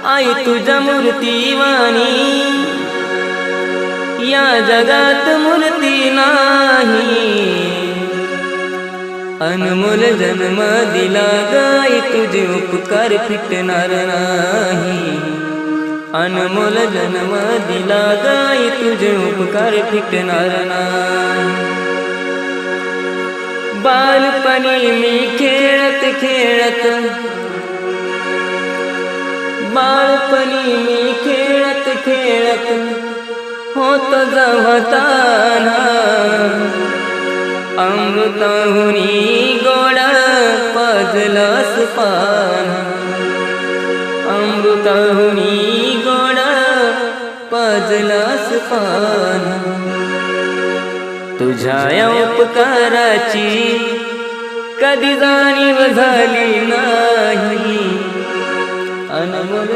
आई तुझ्या मूर्तीवाणी या जगात मूर्ती नाही। अनमोल जन्म दिला गाई तुझे उपकार फिटणार नाही। अनमोल जन्म दिला गाई तुझे उपकार फिटणार नाही। बालपणी मी खेळत खेळत बालपणी मी खेळत खेळत होत जवताना अमृताहुनी गोड पाजलास पान। अमृताहुनी गोड पाजलास पान। तुझ्या या उपकाराची कधी जाणीव झाली नाही। अनमोल